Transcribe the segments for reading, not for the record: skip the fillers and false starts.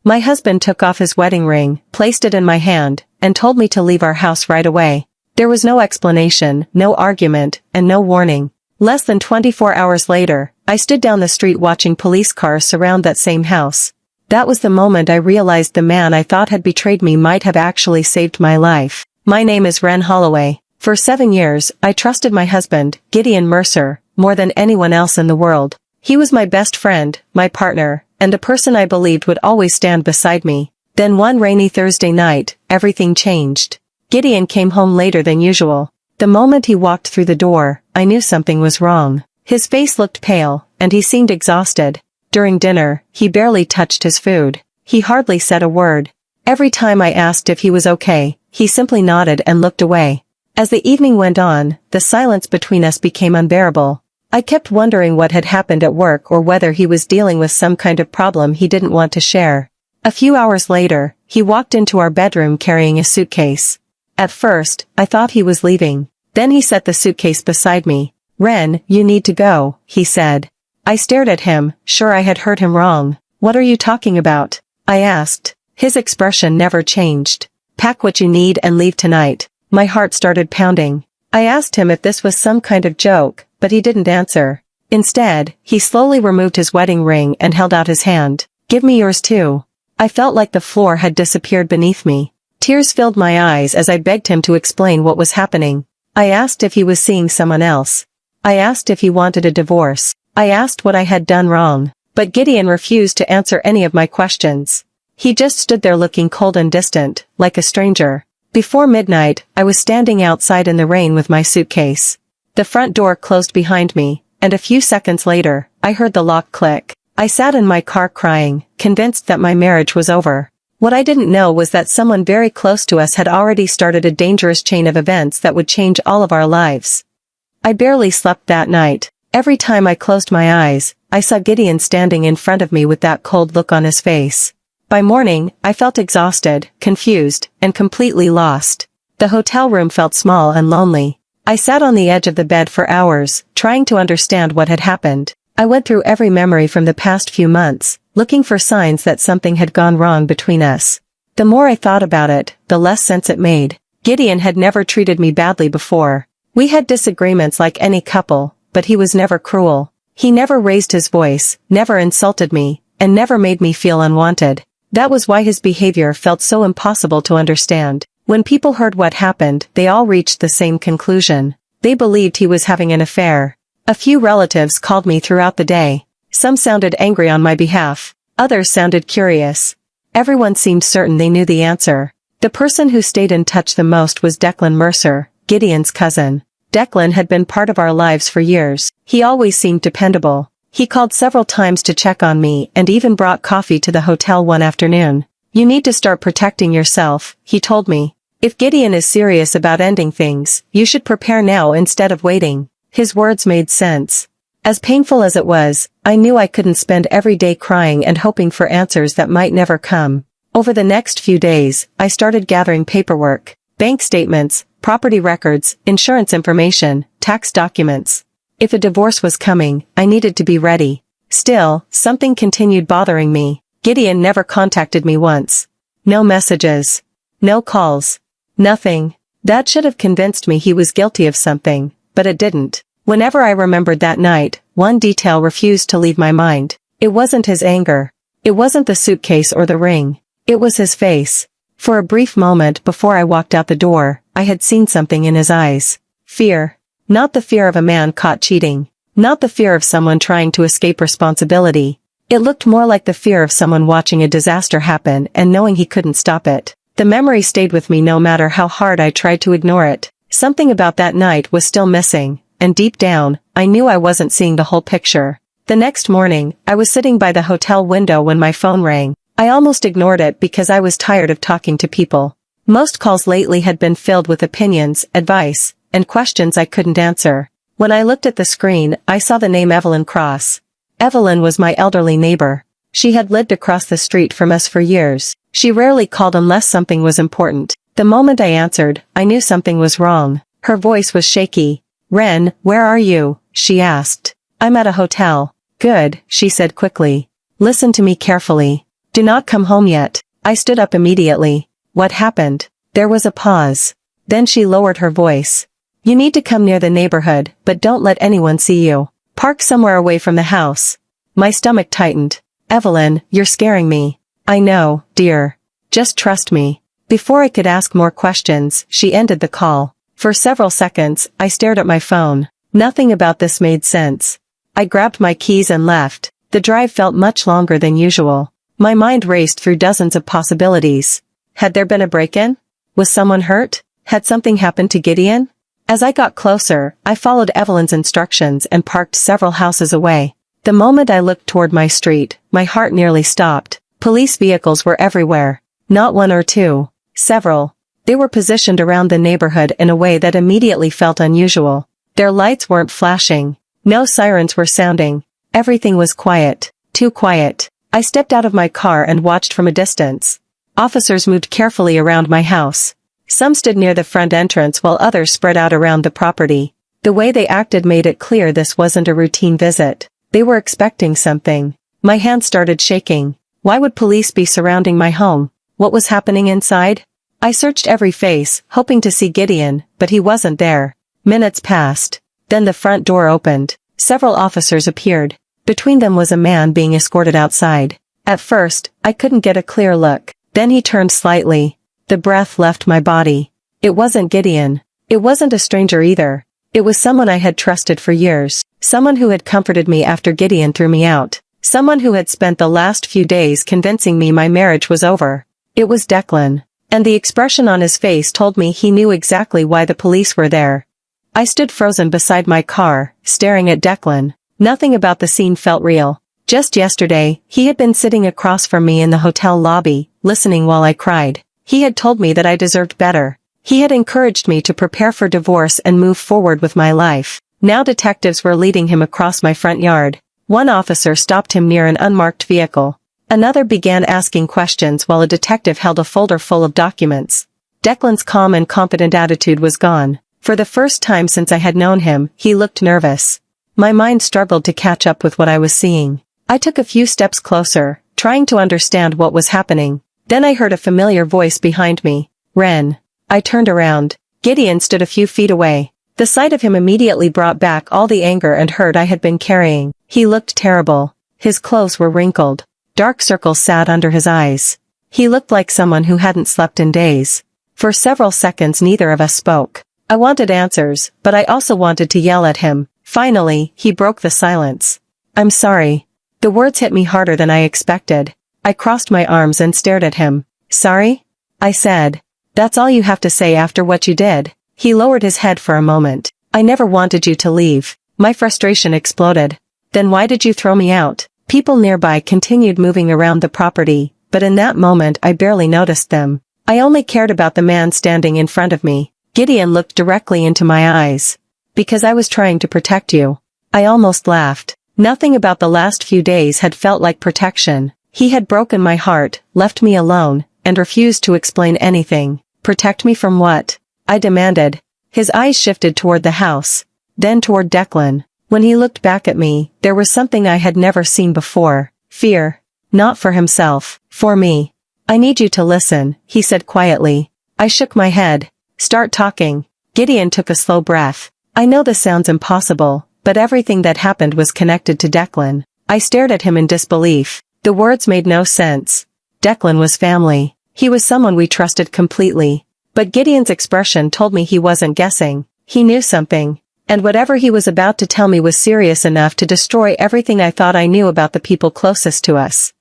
My husband took off his wedding ring, placed it in my hand, and told me to leave our house right away. There was no explanation, no argument, and no warning. Less than 24 hours later, I stood down the street watching police cars surround that same house. That was the moment I realized the man I thought had betrayed me might have actually saved my life. My name is Wren Holloway. For 7 years, I trusted my husband, Gideon Mercer, more than anyone else in the world. He was my best friend, my partner, and a person I believed would always stand beside me. Then one rainy Thursday night, everything changed. Gideon came home later than usual. The moment he walked through the door, I knew something was wrong. His face looked pale, and he seemed exhausted. During dinner, he barely touched his food. He hardly said a word. Every time I asked if he was okay, he simply nodded and looked away. As the evening went on, the silence between us became unbearable. I kept wondering what had happened at work or whether he was dealing with some kind of problem he didn't want to share. A few hours later, he walked into our bedroom carrying a suitcase. At first, I thought he was leaving. Then he set the suitcase beside me. "Wren, you need to go," he said. I stared at him, sure I had heard him wrong. "What are you talking about?" I asked. His expression never changed. "Pack what you need and leave tonight." My heart started pounding. I asked him if this was some kind of joke, but he didn't answer. Instead, he slowly removed his wedding ring and held out his hand. "Give me yours too." I felt like the floor had disappeared beneath me. Tears filled my eyes as I begged him to explain what was happening. I asked if he was seeing someone else. I asked if he wanted a divorce. I asked what I had done wrong. But Gideon refused to answer any of my questions. He just stood there looking cold and distant, like a stranger. Before midnight, I was standing outside in the rain with my suitcase. The front door closed behind me, and a few seconds later, I heard the lock click. I sat in my car crying, convinced that my marriage was over. What I didn't know was that someone very close to us had already started a dangerous chain of events that would change all of our lives. I barely slept that night. Every time I closed my eyes, I saw Gideon standing in front of me with that cold look on his face. By morning, I felt exhausted, confused, and completely lost. The hotel room felt small and lonely. I sat on the edge of the bed for hours, trying to understand what had happened. I went through every memory from the past few months, looking for signs that something had gone wrong between us. The more I thought about it, the less sense it made. Gideon had never treated me badly before. We had disagreements like any couple, but he was never cruel. He never raised his voice, never insulted me, and never made me feel unwanted. That was why his behavior felt so impossible to understand. When people heard what happened, they all reached the same conclusion. They believed he was having an affair. A few relatives called me throughout the day. Some sounded angry on my behalf. Others sounded curious. Everyone seemed certain they knew the answer. The person who stayed in touch the most was Declan Mercer, Gideon's cousin. Declan had been part of our lives for years. He always seemed dependable. He called several times to check on me and even brought coffee to the hotel one afternoon. "You need to start protecting yourself," he told me. "If Gideon is serious about ending things, you should prepare now instead of waiting." His words made sense. As painful as it was, I knew I couldn't spend every day crying and hoping for answers that might never come. Over the next few days, I started gathering paperwork, bank statements, property records, insurance information, tax documents. If a divorce was coming, I needed to be ready. Still, something continued bothering me. Gideon never contacted me once. No messages. No calls. Nothing. That should have convinced me he was guilty of something, but it didn't. Whenever I remembered that night, one detail refused to leave my mind. It wasn't his anger. It wasn't the suitcase or the ring. It was his face. For a brief moment before I walked out the door, I had seen something in his eyes. Fear. Not the fear of a man caught cheating. Not the fear of someone trying to escape responsibility. It looked more like the fear of someone watching a disaster happen and knowing he couldn't stop it. The memory stayed with me no matter how hard I tried to ignore it. Something about that night was still missing, and deep down, I knew I wasn't seeing the whole picture. The next morning, I was sitting by the hotel window when my phone rang. I almost ignored it because I was tired of talking to people. Most calls lately had been filled with opinions, advice, and questions I couldn't answer. When I looked at the screen, I saw the name Evelyn Cross. Evelyn was my elderly neighbor. She had lived across the street from us for years. She rarely called unless something was important. The moment I answered, I knew something was wrong. Her voice was shaky. "Wren, where are you?" she asked. "I'm at a hotel." "Good," she said quickly. "Listen to me carefully. Do not come home yet. I stood up immediately. What happened? There was a pause. Then she lowered her voice. You need to come near the neighborhood, but don't let anyone see you. Park somewhere away from the house. My stomach tightened. Evelyn, you're scaring me. I know, dear. Just trust me. Before I could ask more questions, she ended the call. For several seconds, I stared at my phone. Nothing about this made sense. I grabbed my keys and left. The drive felt much longer than usual. My mind raced through dozens of possibilities. Had there been a break-in? Was someone hurt? Had something happened to Gideon? As I got closer, I followed Evelyn's instructions and parked several houses away. The moment I looked toward my street, my heart nearly stopped. Police vehicles were everywhere. Not one or two. Several. They were positioned around the neighborhood in a way that immediately felt unusual. Their lights weren't flashing. No sirens were sounding. Everything was quiet. Too quiet. I stepped out of my car and watched from a distance. Officers moved carefully around my house. Some stood near the front entrance while others spread out around the property. The way they acted made it clear this wasn't a routine visit. They were expecting something. My hands started shaking. Why would police be surrounding my home? What was happening inside? I searched every face, hoping to see Gideon, but he wasn't there. Minutes passed. Then the front door opened. Several officers appeared. Between them was a man being escorted outside. At first, I couldn't get a clear look. Then he turned slightly. The breath left my body. It wasn't Gideon. It wasn't a stranger either. It was someone I had trusted for years. Someone who had comforted me after Gideon threw me out. Someone who had spent the last few days convincing me my marriage was over. It was Declan. And the expression on his face told me he knew exactly why the police were there. I stood frozen beside my car, staring at Declan. Nothing about the scene felt real. Just yesterday, he had been sitting across from me in the hotel lobby, listening while I cried. He had told me that I deserved better. He had encouraged me to prepare for divorce and move forward with my life. Now detectives were leading him across my front yard. One officer stopped him near an unmarked vehicle. Another began asking questions while a detective held a folder full of documents. Declan's calm and confident attitude was gone. For the first time since I had known him, he looked nervous. My mind struggled to catch up with what I was seeing. I took a few steps closer, trying to understand what was happening. Then I heard a familiar voice behind me. Ren. I turned around. Gideon stood a few feet away. The sight of him immediately brought back all the anger and hurt I had been carrying. He looked terrible. His clothes were wrinkled. Dark circles sat under his eyes. He looked like someone who hadn't slept in days. For several seconds neither of us spoke. I wanted answers, but I also wanted to yell at him. Finally, he broke the silence. I'm sorry. The words hit me harder than I expected. I crossed my arms and stared at him. Sorry? I said. That's all you have to say after what you did. He lowered his head for a moment. I never wanted you to leave. My frustration exploded. Then why did you throw me out? People nearby continued moving around the property, but in that moment I barely noticed them. I only cared about the man standing in front of me. Gideon looked directly into my eyes. Because I was trying to protect you. I almost laughed. Nothing about the last few days had felt like protection. He had broken my heart, left me alone, and refused to explain anything. Protect me from what? I demanded. His eyes shifted toward the house, then toward Declan. When he looked back at me, there was something I had never seen before. Fear. Not for himself, for me. I need you to listen, he said quietly. I shook my head. Start talking. Gideon took a slow breath. I know this sounds impossible, but everything that happened was connected to Declan. I stared at him in disbelief. The words made no sense. Declan was family. He was someone we trusted completely. But Gideon's expression told me he wasn't guessing. He knew something. And whatever he was about to tell me was serious enough to destroy everything I thought I knew about the people closest to us.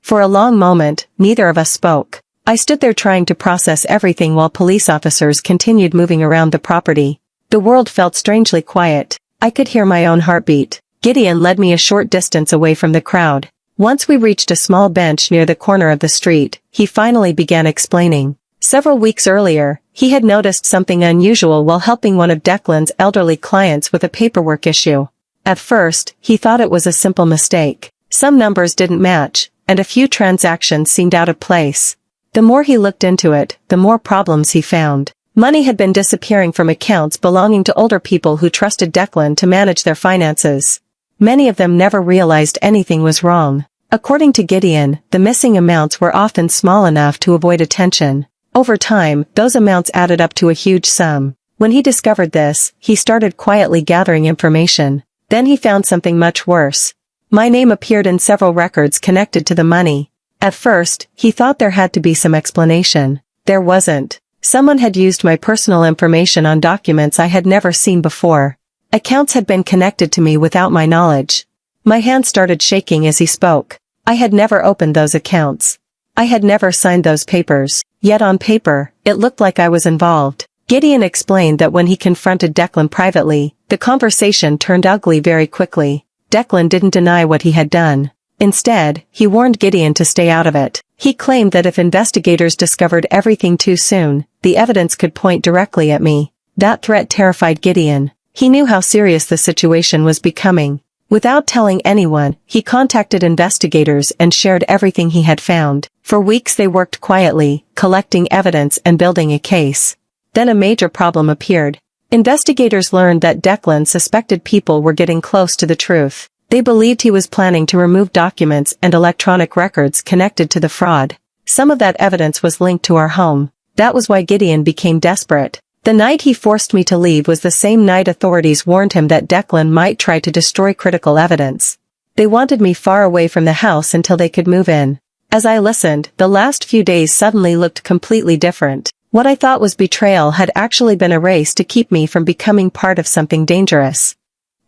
For a long moment, neither of us spoke. I stood there trying to process everything while police officers continued moving around the property. The world felt strangely quiet. I could hear my own heartbeat. Gideon led me a short distance away from the crowd. Once we reached a small bench near the corner of the street, he finally began explaining. Several weeks earlier, he had noticed something unusual while helping one of Declan's elderly clients with a paperwork issue. At first, he thought it was a simple mistake. Some numbers didn't match, and a few transactions seemed out of place. The more he looked into it, the more problems he found. Money had been disappearing from accounts belonging to older people who trusted Declan to manage their finances. Many of them never realized anything was wrong. According to Gideon, the missing amounts were often small enough to avoid attention. Over time, those amounts added up to a huge sum. When he discovered this, he started quietly gathering information. Then he found something much worse. My name appeared in several records connected to the money. At first, he thought there had to be some explanation. There wasn't. Someone had used my personal information on documents I had never seen before. Accounts had been connected to me without my knowledge. My hand started shaking as he spoke. I had never opened those accounts. I had never signed those papers, yet on paper, it looked like I was involved. Gideon explained that when he confronted Declan privately, the conversation turned ugly very quickly. Declan didn't deny what he had done. Instead, he warned Gideon to stay out of it. He claimed that if investigators discovered everything too soon, the evidence could point directly at me. That threat terrified Gideon. He knew how serious the situation was becoming. Without telling anyone, he contacted investigators and shared everything he had found. For weeks they worked quietly, collecting evidence and building a case. Then a major problem appeared. Investigators learned that Declan suspected people were getting close to the truth. They believed he was planning to remove documents and electronic records connected to the fraud. Some of that evidence was linked to our home. That was why Gideon became desperate. The night he forced me to leave was the same night authorities warned him that Declan might try to destroy critical evidence. They wanted me far away from the house until they could move in. As I listened, the last few days suddenly looked completely different. What I thought was betrayal had actually been erased to keep me from becoming part of something dangerous.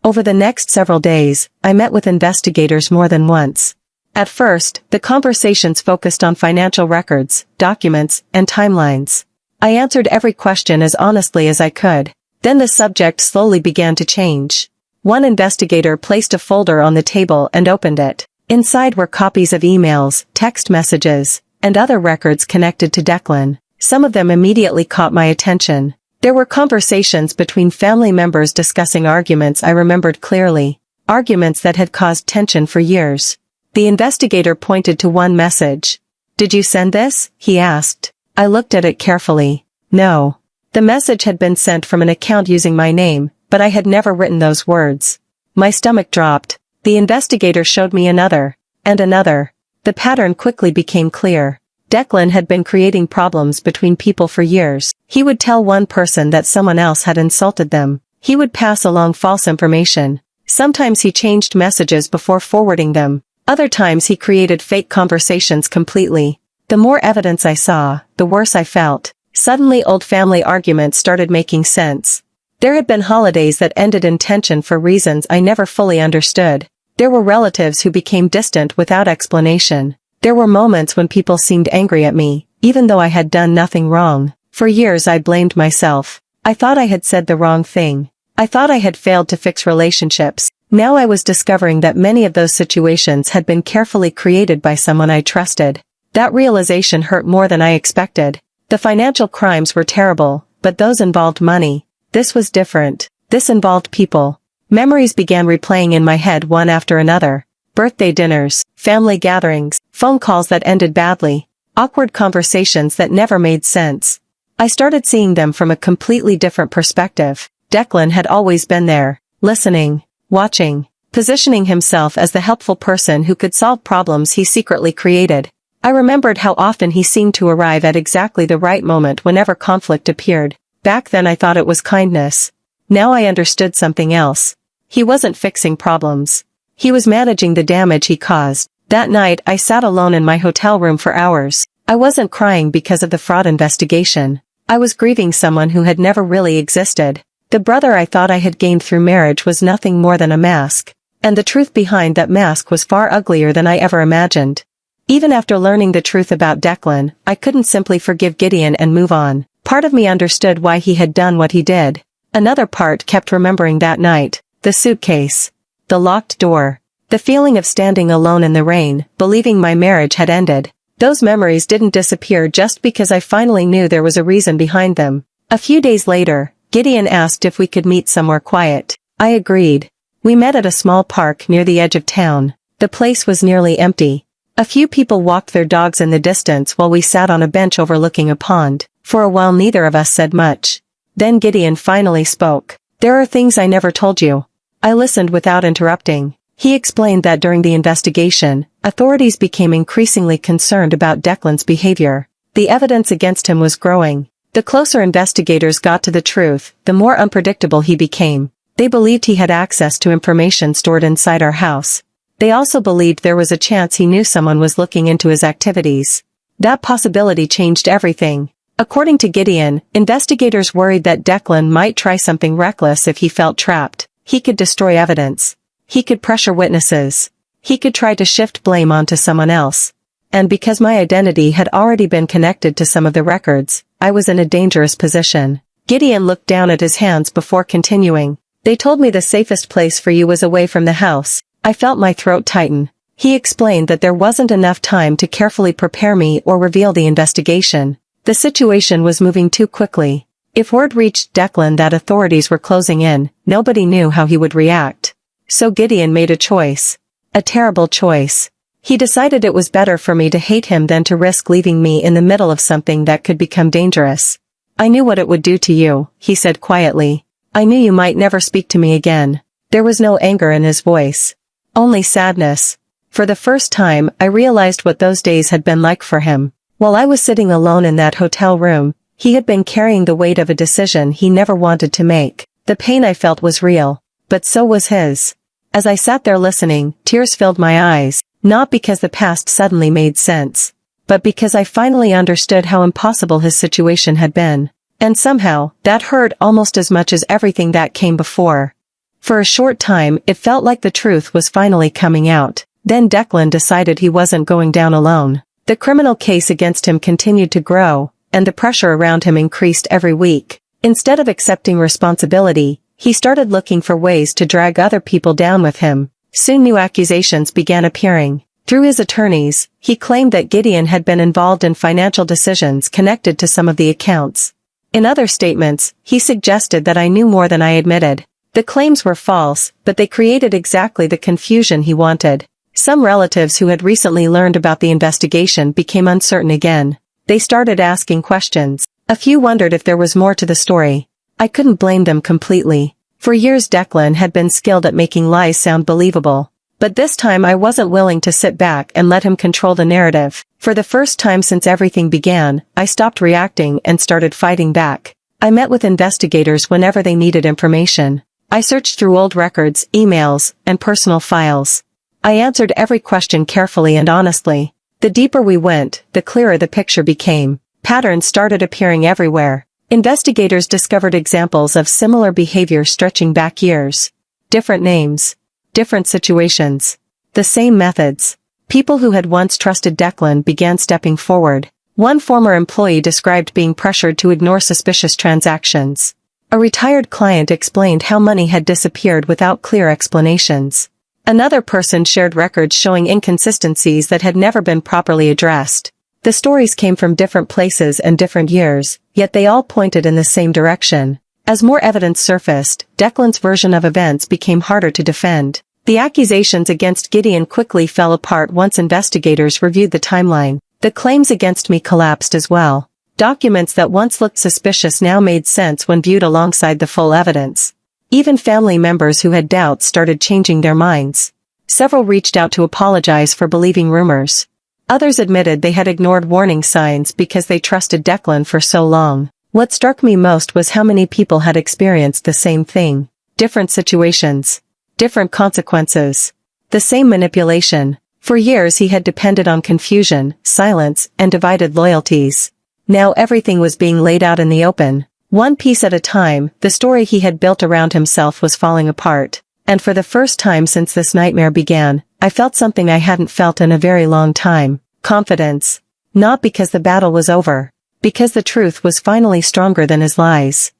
Over the next several days, I met with investigators more than once. At first, the conversations focused on financial records, documents, and timelines. I answered every question as honestly as I could. Then the subject slowly began to change. One investigator placed a folder on the table and opened it. Inside were copies of emails, text messages, and other records connected to Declan. Some of them immediately caught my attention. There were conversations between family members discussing arguments I remembered clearly. Arguments that had caused tension for years. The investigator pointed to one message. "Did you send this?" he asked. I looked at it carefully. No. The message had been sent from an account using my name, but I had never written those words. My stomach dropped. The investigator showed me another. And another. The pattern quickly became clear. Declan had been creating problems between people for years. He would tell one person that someone else had insulted them. He would pass along false information. Sometimes he changed messages before forwarding them. Other times he created fake conversations completely. The more evidence I saw, the worse I felt. Suddenly old family arguments started making sense. There had been holidays that ended in tension for reasons I never fully understood. There were relatives who became distant without explanation. There were moments when people seemed angry at me, even though I had done nothing wrong. For years I blamed myself. I thought I had said the wrong thing. I thought I had failed to fix relationships. Now I was discovering that many of those situations had been carefully created by someone I trusted. That realization hurt more than I expected. The financial crimes were terrible, but those involved money. This was different. This involved people. Memories began replaying in my head one after another. Birthday dinners, family gatherings, phone calls that ended badly, awkward conversations that never made sense. I started seeing them from a completely different perspective. Declan had always been there, listening, watching, positioning himself as the helpful person who could solve problems he secretly created. I remembered how often he seemed to arrive at exactly the right moment whenever conflict appeared. Back then I thought it was kindness. Now I understood something else. He wasn't fixing problems. He was managing the damage he caused. That night I sat alone in my hotel room for hours. I wasn't crying because of the fraud investigation. I was grieving someone who had never really existed. The brother I thought I had gained through marriage was nothing more than a mask. And the truth behind that mask was far uglier than I ever imagined. Even after learning the truth about Declan, I couldn't simply forgive Gideon and move on. Part of me understood why he had done what he did. Another part kept remembering that night. The suitcase. The locked door. The feeling of standing alone in the rain, believing my marriage had ended. Those memories didn't disappear just because I finally knew there was a reason behind them. A few days later, Gideon asked if we could meet somewhere quiet. I agreed. We met at a small park near the edge of town. The place was nearly empty. A few people walked their dogs in the distance while we sat on a bench overlooking a pond. For a while neither of us said much. Then Gideon finally spoke. "There are things I never told you." I listened without interrupting. He explained that during the investigation, Authorities became increasingly concerned about Declan's behavior. The evidence against him was growing. The closer investigators got to the truth, the more unpredictable he became. They believed he had access to information stored inside our house. They also believed there was a chance he knew someone was looking into his activities. That possibility changed everything. According to Gideon, investigators worried that Declan might try something reckless if he felt trapped. He could destroy evidence. He could pressure witnesses. He could try to shift blame onto someone else. And because my identity had already been connected to some of the records, I was in a dangerous position. Gideon looked down at his hands before continuing. They told me the safest place for you was away from the house. I felt my throat tighten. He explained that there wasn't enough time to carefully prepare me or reveal the investigation. The situation was moving too quickly. If word reached Declan that authorities were closing in, nobody knew how he would react. So Gideon made a choice. A terrible choice. He decided it was better for me to hate him than to risk leaving me in the middle of something that could become dangerous. I knew what it would do to you, he said quietly. I knew you might never speak to me again. There was no anger in his voice. Only sadness. For the first time, I realized what those days had been like for him. While I was sitting alone in that hotel room, he had been carrying the weight of a decision he never wanted to make. The pain I felt was real. But so was his. As I sat there listening, tears filled my eyes, not because the past suddenly made sense, but because I finally understood how impossible his situation had been. And somehow, that hurt almost as much as everything that came before. For a short time, it felt like the truth was finally coming out. Then Declan decided he wasn't going down alone. The criminal case against him continued to grow, and the pressure around him increased every week. Instead of accepting responsibility, he started looking for ways to drag other people down with him. Soon new accusations began appearing. Through his attorneys, he claimed that Gideon had been involved in financial decisions connected to some of the accounts. In other statements, he suggested that I knew more than I admitted. The claims were false, but they created exactly the confusion he wanted. Some relatives who had recently learned about the investigation became uncertain again. They started asking questions. A few wondered if there was more to the story. I couldn't blame them completely. For years Declan had been skilled at making lies sound believable. But this time I wasn't willing to sit back and let him control the narrative. For the first time since everything began, I stopped reacting and started fighting back. I met with investigators whenever they needed information. I searched through old records, emails, and personal files. I answered every question carefully and honestly. The deeper we went, the clearer the picture became. Patterns started appearing everywhere. Investigators discovered examples of similar behavior stretching back years. Different names. Different situations. The same methods. People who had once trusted Declan began stepping forward. One former employee described being pressured to ignore suspicious transactions. A retired client explained how money had disappeared without clear explanations. Another person shared records showing inconsistencies that had never been properly addressed. The stories came from different places and different years, yet they all pointed in the same direction. As more evidence surfaced, Declan's version of events became harder to defend. The accusations against Gideon quickly fell apart once investigators reviewed the timeline. The claims against me collapsed as well. Documents that once looked suspicious now made sense when viewed alongside the full evidence. Even family members who had doubts started changing their minds. Several reached out to apologize for believing rumors. Others admitted they had ignored warning signs because they trusted Declan for so long. What struck me most was how many people had experienced the same thing. Different situations. Different consequences. The same manipulation. For years he had depended on confusion, silence, and divided loyalties. Now everything was being laid out in the open. One piece at a time, the story he had built around himself was falling apart. And for the first time since this nightmare began, I felt something I hadn't felt in a very long time. Confidence. Not because the battle was over. Because the truth was finally stronger than his lies.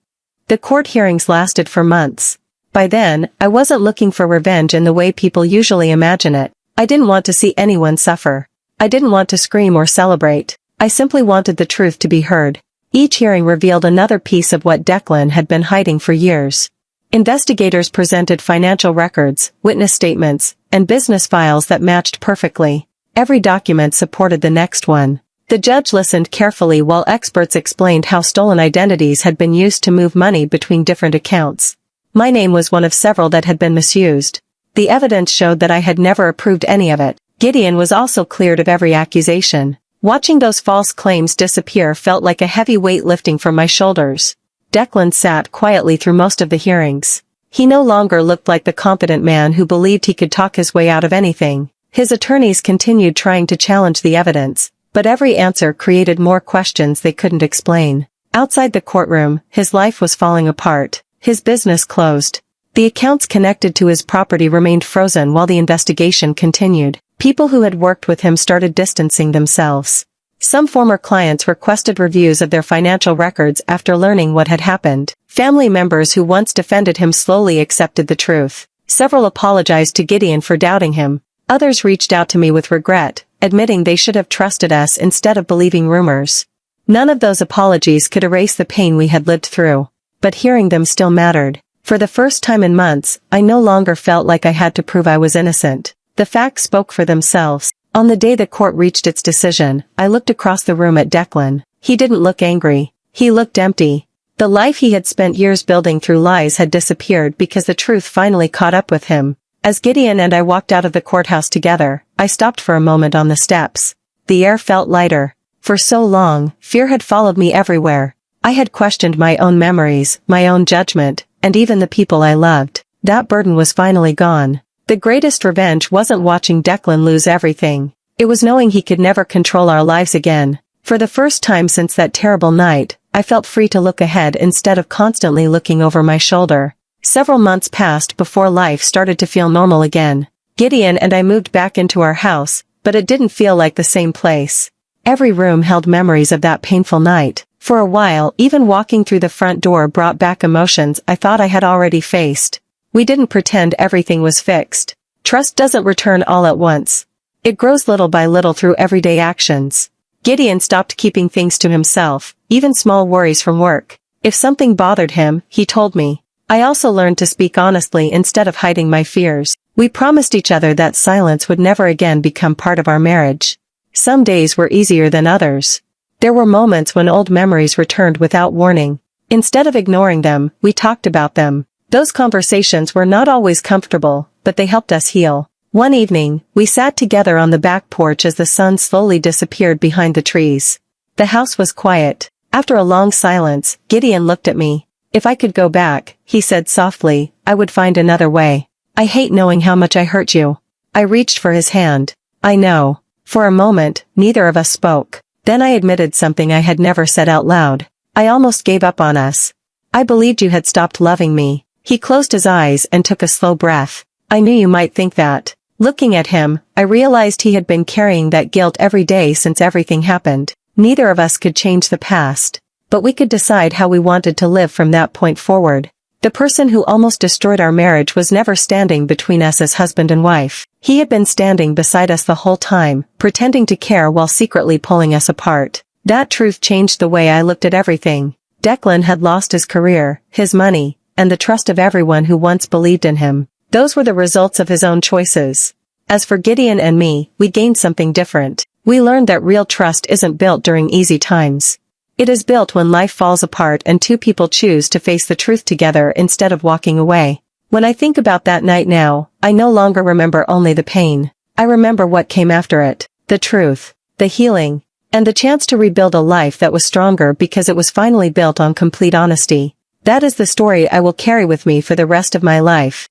The court hearings lasted for months. By then, I wasn't looking for revenge in the way people usually imagine it. I didn't want to see anyone suffer. I didn't want to scream or celebrate. I simply wanted the truth to be heard. Each hearing revealed another piece of what Declan had been hiding for years. Investigators presented financial records, witness statements, and business files that matched perfectly. Every document supported the next one. The judge listened carefully while experts explained how stolen identities had been used to move money between different accounts. My name was one of several that had been misused. The evidence showed that I had never approved any of it. Gideon was also cleared of every accusation. Watching those false claims disappear felt like a heavy weight lifting from my shoulders. Declan sat quietly through most of the hearings. He no longer looked like the confident man who believed he could talk his way out of anything. His attorneys continued trying to challenge the evidence, but every answer created more questions they couldn't explain. Outside the courtroom, his life was falling apart. His business closed. The accounts connected to his property remained frozen while the investigation continued. People who had worked with him started distancing themselves. Some former clients requested reviews of their financial records after learning what had happened. Family members who once defended him slowly accepted the truth. Several apologized to Gideon for doubting him. Others reached out to me with regret, admitting they should have trusted us instead of believing rumors. None of those apologies could erase the pain we had lived through. But hearing them still mattered. For the first time in months, I no longer felt like I had to prove I was innocent. The facts spoke for themselves. On the day the court reached its decision, I looked across the room at Declan. He didn't look angry. He looked empty. The life he had spent years building through lies had disappeared because the truth finally caught up with him. As Gideon and I walked out of the courthouse together, I stopped for a moment on the steps. The air felt lighter. For so long, fear had followed me everywhere. I had questioned my own memories, my own judgment, and even the people I loved. That burden was finally gone. The greatest revenge wasn't watching Declan lose everything. It was knowing he could never control our lives again. For the first time since that terrible night, I felt free to look ahead instead of constantly looking over my shoulder. Several months passed before life started to feel normal again. Gideon and I moved back into our house, but it didn't feel like the same place. Every room held memories of that painful night. For a while, even walking through the front door brought back emotions I thought I had already faced. We didn't pretend everything was fixed. Trust doesn't return all at once. It grows little by little through everyday actions. Gideon stopped keeping things to himself, even small worries from work. If something bothered him, he told me. I also learned to speak honestly instead of hiding my fears. We promised each other that silence would never again become part of our marriage. Some days were easier than others. There were moments when old memories returned without warning. Instead of ignoring them, we talked about them. Those conversations were not always comfortable, but they helped us heal. One evening, we sat together on the back porch as the sun slowly disappeared behind the trees. The house was quiet. After a long silence, Gideon looked at me. If I could go back, he said softly, I would find another way. I hate knowing how much I hurt you. I reached for his hand. I know. For a moment, neither of us spoke. Then I admitted something I had never said out loud. I almost gave up on us. I believed you had stopped loving me. He closed his eyes and took a slow breath. I knew you might think that. Looking at him, I realized he had been carrying that guilt every day since everything happened. Neither of us could change the past, but we could decide how we wanted to live from that point forward. The person who almost destroyed our marriage was never standing between us as husband and wife. He had been standing beside us the whole time, pretending to care while secretly pulling us apart. That truth changed the way I looked at everything. Declan had lost his career, his money, and the trust of everyone who once believed in him. Those were the results of his own choices. As for Gideon and me, we gained something different. We learned that real trust isn't built during easy times. It is built when life falls apart and two people choose to face the truth together instead of walking away. When I think about that night now, I no longer remember only the pain. I remember what came after it. The truth, the healing, and the chance to rebuild a life that was stronger because it was finally built on complete honesty. That is the story I will carry with me for the rest of my life.